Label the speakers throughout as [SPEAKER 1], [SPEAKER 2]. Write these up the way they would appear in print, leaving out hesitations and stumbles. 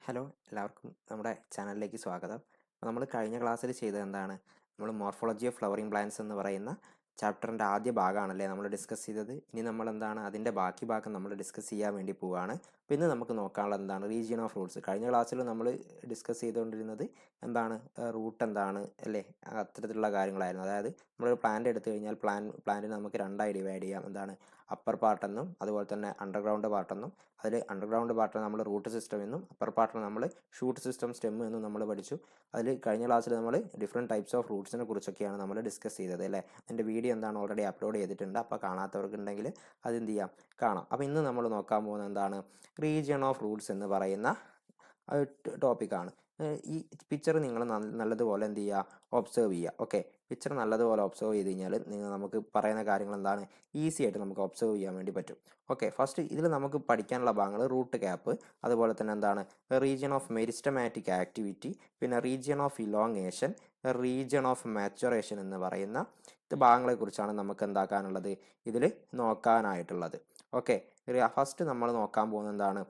[SPEAKER 1] Hello എല്ലാവർക്കും നമ്മുടെ ചാനലിലേക്ക് സ്വാഗതം. നമ്മൾ കഴിഞ്ഞ ക്ലാസ്സിൽ ചെയ്തത് എന്താണ്? നമ്മൾ മോർഫോളജി ഓഫ് ഫ്ലവറിംഗ് പ്ലാന്റ്സ് എന്ന് പറയുന്ന ചാപ്റ്ററിൻ്റെ ആദ്യ ഭാഗമാണല്ലേ നമ്മൾ ഡിസ്കസ് ചെയ്തത്. ഇനി നമ്മൾ എന്താണ് അതിൻ്റെ ബാക്കി ഭാഗം നമ്മൾ ഡിസ്കസ് ചെയ്യാൻ വേണ്ടി പോവുകയാണ്. അപ്പോൾ ഇന്ന് നമുക്ക് നോക്കാനുള്ളത് എന്താണ്? Region of Roots. കഴിഞ്ഞ ക്ലാസ്സിൽ നമ്മൾ ഡിസ്കസ് ചെയ്തുകൊണ്ടിരുന്നത് എന്താണ്, റൂട്ട് എന്താണ് അല്ലേ, അത്തരത്തിലുള്ള കാര്യങ്ങളായിരുന്നു. അതായത് നമ്മളൊരു പ്ലാന്റ് എടുത്തു കഴിഞ്ഞാൽ പ്ലാന്റിനെ നമുക്ക് രണ്ടായി ഡിവൈഡ് ചെയ്യാം. എന്താണ്, അപ്പർ പാർട്ടെന്നും അതുപോലെ തന്നെ അണ്ടർഗ്രൗണ്ട് പാർട്ടെന്നും. അതിൽ അണ്ടർഗ്രൗണ്ട് പാർട്ടിനെ നമ്മൾ റൂട്ട് സിസ്റ്റം എന്നും അപ്പർ പാർട്ടിനെ നമ്മൾ ഷൂട്ട് സിസ്റ്റം സ്റ്റെം എന്നും നമ്മൾ പഠിച്ചു. അതിൽ കഴിഞ്ഞ ക്ലാസ്സിൽ നമ്മൾ ഡിഫറെൻറ്റ് ടൈപ്സ് ഓഫ് റൂട്ട്സിനെ കുറിച്ചൊക്കെയാണ് നമ്മൾ ഡിസ്കസ് ചെയ്തത് അല്ലേ. എൻ്റെ വീഡിയോ എന്താണ് ഓൾറെഡി അപ്ലോഡ് ചെയ്തിട്ടുണ്ട്. അപ്പോൾ കാണാത്തവർക്കുണ്ടെങ്കിൽ അത് എന്ത് ചെയ്യാം, കാണാം. അപ്പോൾ ഇന്ന് നമ്മൾ നോക്കാൻ പോകുന്നത് എന്താണ്, റീജിയൺ ഓഫ് റൂട്ട്സ് എന്ന് പറയുന്ന ടോപ്പിക്കാണ്. ഈ പിക്ചർ നിങ്ങൾ നല്ലതുപോലെ എന്ത് ചെയ്യുക, ഒബ്സർവ് ചെയ്യുക. ഓക്കെ, പിക്ചർ നല്ലതുപോലെ ഒബ്സർവ് ചെയ്ത് കഴിഞ്ഞാൽ നമുക്ക് പറയുന്ന കാര്യങ്ങൾ എന്താണ്, ഈസി ആയിട്ട് നമുക്ക് ഒബ്സർവ് ചെയ്യാൻ വേണ്ടി പറ്റും. ഓക്കെ, ഫസ്റ്റ് ഇതിൽ നമുക്ക് പഠിക്കാനുള്ള ഭാഗങ്ങൾ റൂട്ട് ക്യാപ്പ്, അതുപോലെ തന്നെ എന്താണ് റീജിയൻ ഓഫ് മെരിസ്റ്റമാറ്റിക് ആക്ടിവിറ്റി, പിന്നെ region of elongation, region of maturation എന്ന് പറയുന്ന ഭാഗങ്ങളെക്കുറിച്ചാണ് നമുക്ക് എന്താക്കാനുള്ളത്, ഇതിൽ നോക്കാനായിട്ടുള്ളത്. ഓക്കെ, ഫസ്റ്റ് നമ്മൾ നോക്കാൻ പോകുന്നത് എന്താണ്,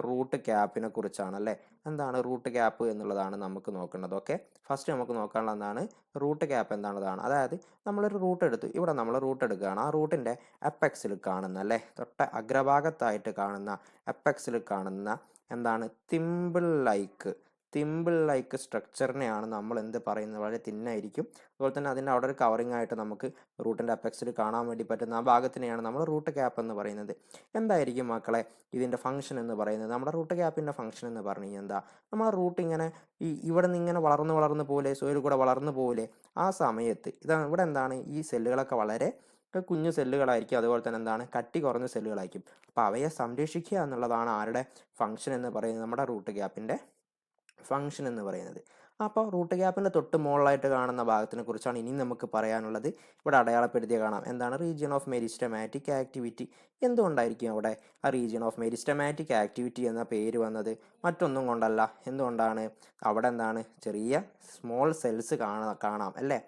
[SPEAKER 1] റൂട്ട് ക്യാപ്പിനെ കുറിച്ചാണ് അല്ലേ. എന്താണ് റൂട്ട് ക്യാപ്പ് എന്നുള്ളതാണ് നമുക്ക് നോക്കേണ്ടത്. ഓക്കെ, ഫസ്റ്റ് നമുക്ക് നോക്കാനുള്ള എന്താണ്, റൂട്ട് ക്യാപ്പ് എന്താണതാണ്. അതായത് നമ്മളൊരു റൂട്ട് എടുത്തു, ഇവിടെ നമ്മൾ റൂട്ട് എടുക്കുകയാണ്. ആ റൂട്ടിൻ്റെ അപ്പെക്സിൽ കാണുന്ന അല്ലേ, തൊട്ട അഗ്രഭാഗത്തായിട്ട് കാണുന്ന അപ്പെക്സിൽ കാണുന്ന എന്താണ്, തിമ്പിൾ ലൈക്ക് സ്ട്രക്ചറിനെയാണ് നമ്മൾ എന്ത് പറയുന്നത്, വളരെ തിന്നായിരിക്കും. അതുപോലെ തന്നെ അതിൻ്റെ അവിടെ ഒരു കവറിംഗ് ആയിട്ട് നമുക്ക് റൂട്ടിൻ്റെ അപ്പെക്സിൽ കാണാൻ വേണ്ടി പറ്റുന്ന ആ ഭാഗത്തിനെയാണ് നമ്മൾ റൂട്ട് ക്യാപ്പ് എന്ന് പറയുന്നത്. എന്തായിരിക്കും മക്കളെ ഇതിൻ്റെ ഫംഗ്ഷൻ എന്ന് പറയുന്നത്? നമ്മുടെ റൂട്ട് ക്യാപ്പിൻ്റെ ഫംഗ്ഷൻ എന്ന് പറഞ്ഞു കഴിഞ്ഞാൽ എന്താ, നമ്മൾ റൂട്ട് ഇങ്ങനെ ഇവിടെ നിന്ന് ഇങ്ങനെ വളർന്ന് പോലെ സോയിൽ കൂടെ വളർന്നു പോലെ ആ സമയത്ത് ഇതാണ് ഇവിടെ എന്താണ്, ഈ സെല്ലുകളൊക്കെ വളരെ കുഞ്ഞു സെല്ലുകളായിരിക്കും. അതുപോലെ തന്നെ എന്താണ്, കട്ടി കുറഞ്ഞ സെല്ലുകളായിരിക്കും. അപ്പോൾ അവയെ സംരക്ഷിക്കുക എന്നുള്ളതാണ് ആരുടെ ഫംഗ്ഷൻ എന്ന് പറയുന്നത്, നമ്മുടെ റൂട്ട് ക്യാപ്പിൻ്റെ ഫംഗ്ഷൻ എന്ന് പറയുന്നത്. അപ്പോൾ റൂട്ട് ക്യാപ്പിൻ്റെ തൊട്ട് മുകളിലായിട്ട് കാണുന്ന ഭാഗത്തിനെ കുറിച്ചാണ് ഇനി നമുക്ക് പറയാനുള്ളത്. ഇവിടെ അടയാളപ്പെടുത്തിയ കാണാം, എന്താണ്, റീജിയൻ ഓഫ് മെരിസ്റ്റമാറ്റിക് ആക്ടിവിറ്റി. എന്തുകൊണ്ടായിരിക്കും അവിടെ ആ റീജിയൻ ഓഫ് മെരിസ്റ്റമാറ്റിക് ആക്ടിവിറ്റി എന്ന പേര് വന്നത്? മറ്റൊന്നും കൊണ്ടല്ല. എന്തുകൊണ്ടാണ്, അവിടെ എന്താണ്, ചെറിയ സ്മോൾ സെൽസ് കാണാം അല്ലേ.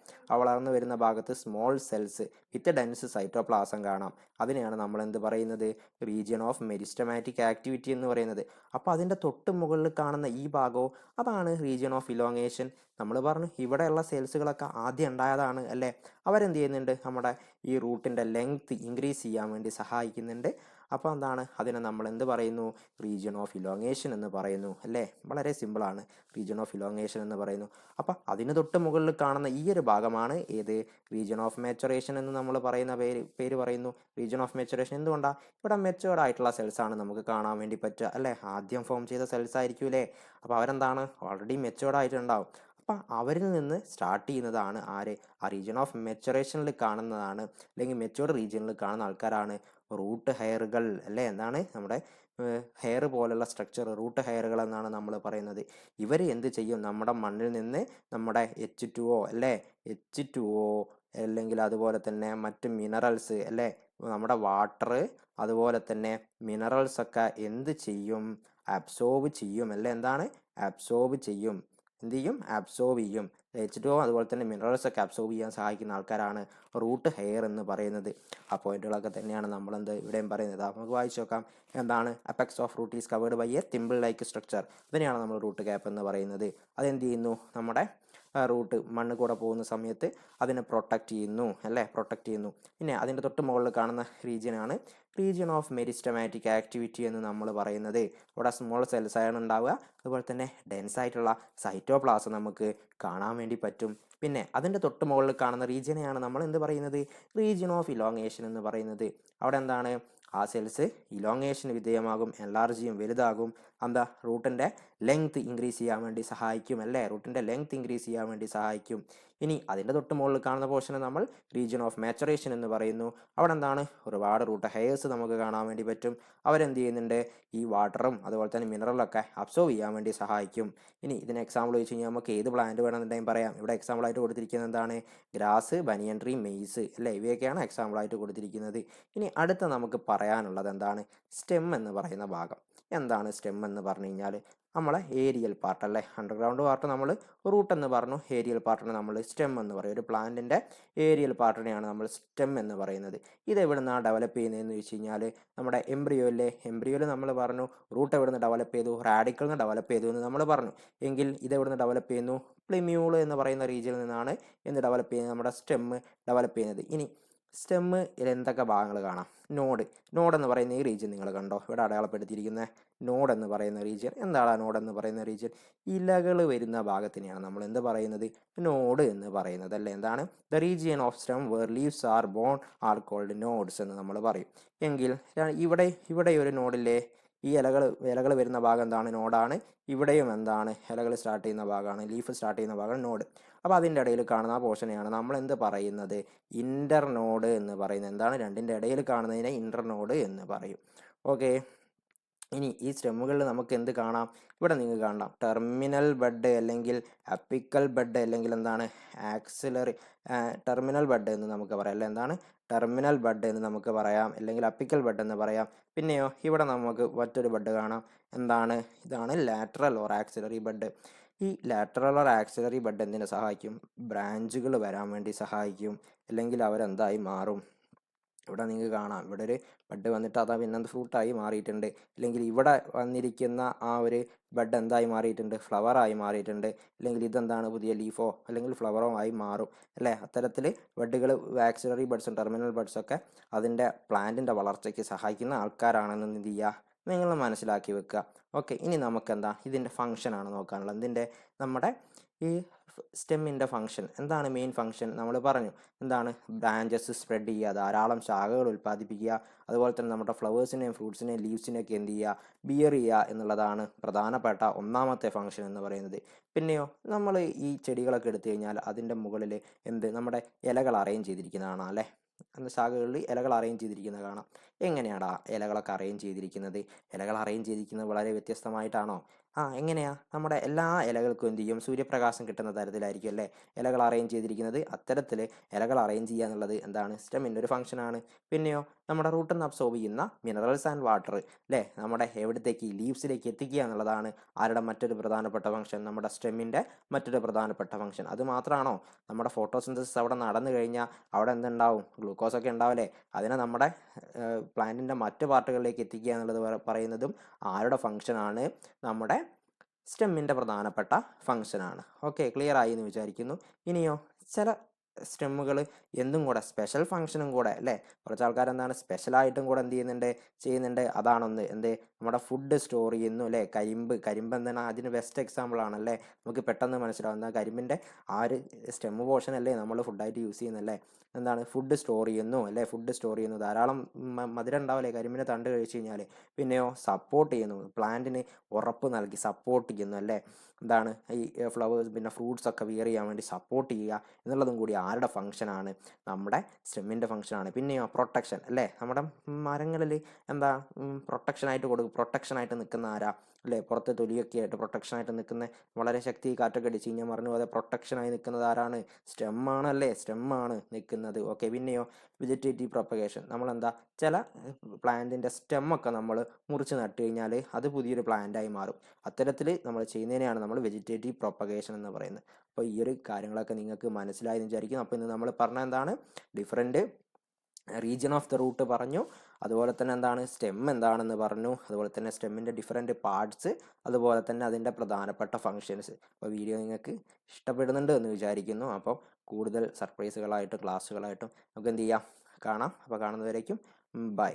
[SPEAKER 1] വളർന്നു വരുന്ന ഭാഗത്ത് small cells with dense cytoplasm കാണാം. അതിനെയാണ് നമ്മൾ എന്ത് പറയുന്നത്, റീജിയൻ ഓഫ് മെരിസ്റ്റമാറ്റിക് ആക്ടിവിറ്റി എന്ന് പറയുന്നത്. അപ്പോൾ അതിൻ്റെ തൊട്ട് മുകളിൽ കാണുന്ന ഈ ഭാഗവും അതാണ് റീജിയൻ ഓഫ് ഇലോങ്ങേഷൻ. നമ്മൾ പറഞ്ഞു ഇവിടെയുള്ള സെൽസുകളൊക്കെ ആദ്യം ഉണ്ടായതാണ് അല്ലേ. അവരെന്ത് ചെയ്യുന്നുണ്ട്, നമ്മുടെ ഈ റൂട്ടിൻ്റെ ലെങ്ത് ഇൻക്രീസ് ചെയ്യാൻ വേണ്ടി സഹായിക്കുന്നുണ്ട്. അപ്പോൾ എന്താണ്, അതിനെ നമ്മൾ എന്ത് പറയുന്നു, റീജിയൻ ഓഫ് ഇലോങ്ങേഷൻ എന്ന് പറയുന്നു അല്ലേ. വളരെ സിമ്പിളാണ്, റീജിയൻ ഓഫ് ഇലോങ്ങേഷൻ എന്ന് പറയുന്നു. അപ്പോൾ അതിന് തൊട്ട് മുകളിൽ കാണുന്ന ഈ ഒരു ഭാഗമാണ് ഏത്, റീജിയൻ ഓഫ് മാച്ചുറേഷൻ എന്ന് നമ്മൾ പറയുന്ന പേര് പറയുന്നു. റീജിയൻ ഓഫ് മാച്ചുറേഷൻ എന്തുകൊണ്ടാണ്, ഇവിടെ മെച്ചുവേർഡ് ആയിട്ടുള്ള സെൽസ് ആണ് നമുക്ക് കാണാൻ വേണ്ടി പറ്റുക അല്ലേ. ആദ്യം ഫോം ചെയ്ത സെൽസ് ആയിരിക്കും അല്ലേ. അപ്പോൾ അവരെന്താണ്, ഓൾറെഡി മെച്ചുവേർഡ് ആയിട്ടുണ്ടാവും. അപ്പം അവരിൽ നിന്ന് സ്റ്റാർട്ട് ചെയ്യുന്നതാണ് ആര്, ആ റീജിയൻ ഓഫ് മെച്ചുറേഷനിൽ കാണുന്നതാണ്, അല്ലെങ്കിൽ മെച്ചുവേർഡ് റീജിയനിൽ കാണുന്ന ആൾക്കാരാണ് റൂട്ട് ഹെയറുകൾ അല്ലേ. എന്താണ്, നമ്മുടെ ഹെയർ പോലുള്ള സ്ട്രക്ചർ റൂട്ട് ഹെയറുകൾ എന്നാണ് നമ്മൾ പറയുന്നത്. ഇവർ എന്ത് ചെയ്യും, നമ്മുടെ മണ്ണിൽ നിന്ന് നമ്മുടെ H2O അല്ലേ, H2O അല്ലെങ്കിൽ അതുപോലെ തന്നെ മറ്റ് മിനറൽസ് അല്ലേ, നമ്മുടെ വാട്ടർ അതുപോലെ തന്നെ മിനറൽസ് ഒക്കെ എന്ത് ചെയ്യും, അബ്സോർബ് ചെയ്യും അല്ലേ. എന്താണ്, അബ്സോർബ് ചെയ്യും. എന്ത് ചെയ്യും, അബ്സോർബ് ചെയ്യും. H2O അതുപോലെ തന്നെ മിനറൽസ് ഒക്കെ അബ്സോർബ് ചെയ്യാൻ സഹായിക്കുന്ന ആൾക്കാരാണ് റൂട്ട് ഹെയർ എന്ന് പറയുന്നത്. ആ പോയിന്റുകളൊക്കെ തന്നെയാണ് നമ്മളെന്ത് ഇവിടെയും പറയുന്നത്. നമുക്ക് വായിച്ചു നോക്കാം. എന്താണ്, apex of root is covered by a thimble like structure. ഇതിനെയാണ് നമ്മൾ റൂട്ട് ക്യാപ്പ് എന്ന് പറയുന്നത്. അതെന്ത് ചെയ്യുന്നു, നമ്മുടെ റൂട്ട് മണ്ണ് കൂടെ പോകുന്ന സമയത്ത് അതിനെ പ്രൊട്ടക്റ്റ് ചെയ്യുന്നു അല്ലേ, പ്രൊട്ടക്റ്റ് ചെയ്യുന്നു. പിന്നെ അതിൻ്റെ തൊട്ട് മുകളിൽ കാണുന്ന റീജിയനാണ് റീജിയൻ ഓഫ് മെരിസ്റ്റമാറ്റിക് ആക്ടിവിറ്റി എന്ന് നമ്മൾ പറയുന്നത്. ഇവിടെ സ്മോൾ സെൽസ് ആണ് ഉണ്ടാവുക. അതുപോലെ തന്നെ ഡെൻസ് ആയിട്ടുള്ള സൈറ്റോപ്ലാസം നമുക്ക് കാണാൻ വേണ്ടി പറ്റും. പിന്നെ അതിൻ്റെ തൊട്ട് മുകളിൽ കാണുന്ന റീജിയനെയാണ് നമ്മൾ എന്ത് പറയുന്നത്, റീജിയൻ ഓഫ് ഇലോങ്ങേഷൻ എന്ന് പറയുന്നത്. അവിടെ എന്താണ്, ആ സെൽസ് ഇലോങ്ങേഷന് വിധേയമാകും, എൻലാർജ് ചെയ്യും, വലുതാകും. എന്താ, റൂട്ടിൻ്റെ ലെങ്ത് ഇൻക്രീസ് ചെയ്യാൻ വേണ്ടി സഹായിക്കും അല്ലേ, റൂട്ടിൻ്റെ ലെങ്ത് ഇൻക്രീസ് ചെയ്യാൻ വേണ്ടി സഹായിക്കും. ഇനി അതിൻ്റെ തൊട്ട് മുകളിൽ കാണുന്ന പോർഷനെ നമ്മൾ റീജിയൻ ഓഫ് മാച്ചുറേഷൻ എന്ന് പറയുന്നു. അവിടെ എന്താണ്, ഒരുപാട് റൂട്ട് ഹെയർസ് നമുക്ക് കാണാൻ വേണ്ടി പറ്റും. അവരെന്ത് ചെയ്യുന്നുണ്ട്, ഈ വാട്ടറും അതുപോലെ തന്നെ മിനറലൊക്കെ അബ്സോർവ് ചെയ്യാൻ വേണ്ടി സഹായിക്കും. ഇനി ഇതിന് എക്സാമ്പിൾ ചോദിച്ചു കഴിഞ്ഞാൽ നമുക്ക് ഏത് പ്ലാന്റ് വേണമെന്നുണ്ടെങ്കിൽ പറയാം. ഇവിടെ എക്സാമ്പിൾ ആയിട്ട് കൊടുത്തിരിക്കുന്നത് എന്താണ്, ഗ്രാസ്, ബനിയൻ ട്രീ, മെയ്സ് അല്ലേ, ഇവയൊക്കെയാണ് എക്സാമ്പിൾ ആയിട്ട് കൊടുത്തിരിക്കുന്നത്. ഇനി അടുത്ത നമുക്ക് പറയാനുള്ളത് എന്താണ്, സ്റ്റെം എന്ന് പറയുന്ന ഭാഗം. എന്താണ് സ്റ്റെം എന്ന് പറഞ്ഞു കഴിഞ്ഞാൽ, നമ്മളെ ഏരിയൽ പാർട്ട് അല്ലേ. അണ്ടർഗ്രൗണ്ട് പാർട്ട് നമ്മൾ റൂട്ട് എന്ന് പറഞ്ഞു, ഏരിയൽ പാർട്ടിനെ നമ്മൾ സ്റ്റെം എന്ന് പറയും. ഒരു പ്ലാന്റിൻ്റെ ഏരിയൽ പാർട്ടിനെയാണ് നമ്മൾ സ്റ്റെം എന്ന് പറയുന്നത്. ഇത് എവിടെ നിന്നാണ് ഡെവലപ്പ് ചെയ്യുന്നതെന്ന് വെച്ച് കഴിഞ്ഞാൽ നമ്മുടെ എംബ്രിയോയിലെ എംബ്രിയോയിൽ നമ്മൾ പറഞ്ഞു റൂട്ട് എവിടെ നിന്ന് ഡെവലപ്പ് ചെയ്തു, റാഡിക്കൽ നിന്ന് ഡെവലപ്പ് ചെയ്തു എന്ന് നമ്മൾ പറഞ്ഞു. എങ്കിൽ ഇത് എവിടെ നിന്ന് ഡെവലപ്പ് ചെയ്യുന്നു, പ്ലിമ്യൂള് എന്ന് പറയുന്ന റീജിയനിൽ നിന്നാണ് എന്ത് ഡെവലപ്പ് ചെയ്യുന്നത്, നമ്മുടെ സ്റ്റെം ഡെവലപ്പ് ചെയ്യുന്നത്. ഇനി സ്റ്റെമ്മിൽ എന്തൊക്കെ ഭാഗങ്ങൾ കാണാം, നോഡ് എന്ന് പറയുന്ന ഈ റീജിയൻ നിങ്ങൾ കണ്ടോ, ഇവിടെ അടയാളപ്പെടുത്തിയിരിക്കുന്ന നോഡ് എന്ന് പറയുന്ന റീജിയൻ. എന്താണ് നോഡ് എന്ന് പറയുന്ന റീജിയൻ? ഇലകൾ വരുന്ന ഭാഗത്തിനെയാണ് നമ്മൾ എന്ത് പറയുന്നത്, നോഡ് എന്ന് പറയുന്നത് അല്ലേ. എന്താണ്, the region of stem where leaves are born are called nodes എന്ന് നമ്മൾ പറയും. എങ്കിൽ ഇവിടെ ഒരു നോഡില്ലേ, ഈ ഇലകൾ വരുന്ന ഭാഗം എന്താണ്, നോഡാണ്. ഇവിടെയും എന്താണ്, ഇലകൾ സ്റ്റാർട്ട് ചെയ്യുന്ന ഭാഗമാണ്, ലീഫ് സ്റ്റാർട്ട് ചെയ്യുന്ന ഭാഗം നോഡ്. അപ്പോൾ അതിൻ്റെ ഇടയിൽ കാണുന്ന പോർഷനെയാണ് നമ്മൾ എന്ത് പറയുന്നത്, ഇൻ്റർ നോഡ് എന്ന് പറയുന്നത്. എന്താണ്, രണ്ടിൻ്റെ ഇടയിൽ കാണുന്നതിനെ ഇൻ്റർ നോഡ് എന്ന് പറയും. ഓക്കെ. ഇനി ഈ സ്റ്റെമ്മുകളിൽ നമുക്ക് എന്ത് കാണാം, ഇവിടെ നിങ്ങൾക്ക് കാണാം ടെർമിനൽ ബഡ് അല്ലെങ്കിൽ അപ്പിക്കൽ ബഡ് അല്ലെങ്കിൽ എന്താണ് ആക്സിലറി ടെർമിനൽ ബഡ് എന്ന് നമുക്ക് പറയാം അല്ലേ. എന്താണ്, ടെർമിനൽ ബഡ് എന്ന് നമുക്ക് പറയാം, അല്ലെങ്കിൽ അപ്പിക്കൽ ബഡ് എന്ന് പറയാം. പിന്നെയോ ഇവിടെ നമുക്ക് മറ്റൊരു ബഡ് കാണാം. എന്താണ്, ഇതാണ് ലാറ്ററൽ ഓർ ആക്സിലറി ബഡ്. ഈ ലാറ്ററൽ ഓർ ആക്സിലറി ബഡ് എന്തിനെ സഹായിക്കും, ബ്രാഞ്ചുകൾ വരാൻ വേണ്ടി സഹായിക്കും, അല്ലെങ്കിൽ അവരെന്തായി മാറും. ഇവിടെ നിങ്ങൾക്ക് കാണാം, ഇവിടെ ഒരു ബഡ് വന്നിട്ട് അതാ പിന്നെ ഫ്രൂട്ടായി മാറിയിട്ടുണ്ട്. അല്ലെങ്കിൽ ഇവിടെ വന്നിരിക്കുന്ന ആ ഒരു ബഡ് എന്തായി മാറിയിട്ടുണ്ട്, ഫ്ലവറായി മാറിയിട്ടുണ്ട്. അല്ലെങ്കിൽ ഇതെന്താണ്, പുതിയ ലീഫോ അല്ലെങ്കിൽ ഫ്ലവറോ ആയി മാറും അല്ലേ. അത്തരത്തിൽ ബഡുകൾ, ആക്സിലറി ബഡ്സും ടെർമിനൽ ബഡ്സൊക്കെ അതിൻ്റെ പ്ലാന്റിൻ്റെ വളർച്ചയ്ക്ക് സഹായിക്കുന്ന ആൾക്കാരാണെന്ന് എന്ത് ചെയ്യുക, നിങ്ങൾ മനസ്സിലാക്കി വെക്കുക. ഓക്കെ. ഇനി നമുക്കെന്താ ഇതിൻ്റെ ഫങ്ഷനാണ് നോക്കാനുള്ളത്. ഇതിൻ്റെ നമ്മുടെ ഈ സ്റ്റെമ്മിൻ്റെ ഫംഗ്ഷൻ എന്താണ്, മെയിൻ ഫംഗ്ഷൻ നമ്മൾ പറഞ്ഞു. എന്താണ്, ബ്രാഞ്ചസ് സ്പ്രെഡ് ചെയ്യുക, ധാരാളം ശാഖകൾ ഉൽപ്പാദിപ്പിക്കുക, അതുപോലെ തന്നെ നമ്മുടെ ഫ്ലവേഴ്സിനെയും ഫ്രൂട്ട്സിനെയും ലീവ്സിനെയൊക്കെ എന്ത് ചെയ്യുക, ബിയർ ചെയ്യുക എന്നുള്ളതാണ് പ്രധാനപ്പെട്ട ഒന്നാമത്തെ ഫംഗ്ഷൻ എന്ന് പറയുന്നത്. പിന്നെയോ നമ്മൾ ഈ ചെടികളൊക്കെ എടുത്തു കഴിഞ്ഞാൽ അതിൻ്റെ മുകളിൽ നമ്മുടെ ഇലകൾ അറേഞ്ച് ചെയ്തിരിക്കുന്നതാണ് അല്ലേ. ശാഖകളിൽ ഇലകൾ അറേഞ്ച് ചെയ്തിരിക്കുന്നത് കാണാം. എങ്ങനെയാടാ ഇലകളൊക്കെ അറേഞ്ച് ചെയ്തിരിക്കുന്നത്, ഇലകൾ അറേഞ്ച് ചെയ്തിരിക്കുന്നത് വളരെ വ്യത്യസ്തമായിട്ടാണോ? എങ്ങനെയാ, നമ്മുടെ എല്ലാ ഇലകൾക്കും എന്ത് ചെയ്യും, സൂര്യപ്രകാശം കിട്ടുന്ന തരത്തിലായിരിക്കും അല്ലേ ഇലകൾ അറേഞ്ച് ചെയ്തിരിക്കുന്നത്. അത്തരത്തിൽ ഇലകൾ അറേഞ്ച് ചെയ്യുക എന്നുള്ളത് എന്താണ്, സ്റ്റെമ്മിൻ്റെ ഒരു ഫംഗ്ഷനാണ്. പിന്നെയോ നമ്മുടെ റൂട്ടിൽ നിന്ന് അബ്സോർബ് ചെയ്യുന്ന മിനറൽസ് ആൻഡ് വാട്ടർ അല്ലേ, നമ്മുടെ എവിടത്തേക്ക്, ലീവ്സിലേക്ക് എത്തിക്കുക എന്നുള്ളതാണ് ആരുടെ മറ്റൊരു പ്രധാനപ്പെട്ട ഫംഗ്ഷൻ, നമ്മുടെ സ്റ്റെമ്മിൻ്റെ മറ്റൊരു പ്രധാനപ്പെട്ട ഫംഗ്ഷൻ. അത് മാത്രമാണോ, നമ്മുടെ ഫോട്ടോസിന്തസിസ് അവിടെ നടന്നു കഴിഞ്ഞാൽ അവിടെ എന്തുണ്ടാവും, ഗ്ലൂക്കോസൊക്കെ ഉണ്ടാവില്ലേ, അതിനെ നമ്മുടെ പ്ലാന്റിൻ്റെ മറ്റ് പാർട്ടുകളിലേക്ക് എത്തിക്കുക എന്നുള്ളത് പറയുന്നതും ആരുടെ ഫംഗ്ഷനാണ്, നമ്മുടെ സ്റ്റെമ്മിൻ്റെ പ്രധാനപ്പെട്ട ഫംഗ്ഷനാണ്. ഓക്കെ, ക്ലിയർ ആയി എന്ന് വിചാരിക്കുന്നു. ഇനിയോ ചില സ്റ്റെമ്മുകൾ എന്തും കൂടെ സ്പെഷ്യൽ ഫംഗ്ഷനും കൂടെ അല്ലേ, കുറച്ച് ആൾക്കാർ എന്താണ് സ്പെഷ്യലായിട്ടും കൂടെ എന്ത് ചെയ്യുന്നുണ്ട്. അതാണൊന്ന് നമ്മുടെ ഫുഡ് സ്റ്റോർ ചെയ്യുന്നു അല്ലേ. കരിമ്പ് എന്താണ് അതിന് ബെസ്റ്റ് എക്സാമ്പിൾ ആണല്ലേ, നമുക്ക് പെട്ടെന്ന് മനസ്സിലാവും. എന്താ, കരിമ്പിൻ്റെ ആ ഒരു സ്റ്റെമ്മ് പോർഷൻ അല്ലേ നമ്മൾ ഫുഡായിട്ട് യൂസ് ചെയ്യുന്നല്ലേ. എന്താണ്, ഫുഡ് സ്റ്റോർ ചെയ്യുന്നു അല്ലേ, ഫുഡ് സ്റ്റോർ ചെയ്യുന്നു, ധാരാളം മധുരം ഉണ്ടാവില്ലേ കരിമ്പിൻ്റെ തണ്ട് കഴിച്ച് കഴിഞ്ഞാൽ. പിന്നെയോ സപ്പോർട്ട് ചെയ്യുന്നു, പ്ലാന്റിന് ഉറപ്പ് നൽകി സപ്പോർട്ട് ചെയ്യുന്നു അല്ലേ. എന്താണ്, ഈ ഫ്ലവേഴ്സ് പിന്നെ ഫ്രൂട്ട്സ് ഒക്കെ വിയർ ചെയ്യാൻ വേണ്ടി സപ്പോർട്ട് ചെയ്യുക എന്നുള്ളതും കൂടി ആരുടെ ഫംഗ്ഷനാണ്, നമ്മുടെ സ്റ്റെമ്മിൻ്റെ ഫംഗ്ഷനാണ്. പിന്നെയോ പ്രൊട്ടക്ഷൻ അല്ലേ, നമ്മുടെ മരങ്ങളിൽ എന്താ പ്രൊട്ടക്ഷനായിട്ട് നിൽക്കുന്ന ആരാ അല്ലേ, പുറത്തെ തൊലിയൊക്കെ ആയിട്ട് പ്രൊട്ടക്ഷനായിട്ട് നിൽക്കുന്ന, വളരെ ശക്തി കാറ്റൊക്കെ അടിച്ച് കഴിഞ്ഞാൽ മറിഞ്ഞു പോലെ പ്രൊട്ടക്ഷനായി നിൽക്കുന്നത് ആരാണ്, സ്റ്റെമ്മാണ് അല്ലേ, സ്റ്റെമ്മാണ് നിൽക്കുന്നത്. ഓക്കെ. പിന്നെയോ വെജിറ്റേറ്റീവ് പ്രൊപ്പഗേഷൻ, നമ്മളെന്താ ചില പ്ലാന്റിൻ്റെ സ്റ്റെമ്മൊക്കെ നമ്മൾ മുറിച്ച് നട്ട് കഴിഞ്ഞാൽ അത് പുതിയൊരു പ്ലാന്റായി മാറും. അത്തരത്തിൽ നമ്മൾ ചെയ്യുന്നതിനെയാണ് നമ്മൾ വെജിറ്റേറ്റീവ് പ്രൊപ്പഗേഷൻ എന്ന് പറയുന്നത്. അപ്പോൾ ഈ ഒരു കാര്യങ്ങളൊക്കെ നിങ്ങൾക്ക് മനസ്സിലായെന്ന് വിചാരിക്കുന്നു. അപ്പോൾ ഇന്ന് നമ്മൾ പറഞ്ഞ എന്താണ്, different region of the root പറഞ്ഞു, അതുപോലെ തന്നെ എന്താണ് സ്റ്റെം എന്താണെന്ന് പറഞ്ഞു, അതുപോലെ തന്നെ സ്റ്റെമ്മിൻ്റെ ഡിഫറെൻറ്റ് പാർട്സ്, അതുപോലെ തന്നെ അതിൻ്റെ പ്രധാനപ്പെട്ട ഫങ്ഷൻസ്. അപ്പോൾ വീഡിയോ നിങ്ങൾക്ക് ഇഷ്ടപ്പെടുന്നുണ്ട് എന്ന് വിചാരിക്കുന്നു. അപ്പോൾ കൂടുതൽ സർപ്രൈസുകളായിട്ടും ക്ലാസ്സുകളായിട്ടും നമുക്ക് എന്ത് ചെയ്യാം, കാണാം. അപ്പോൾ കാണുന്നവരേക്കും ബൈ.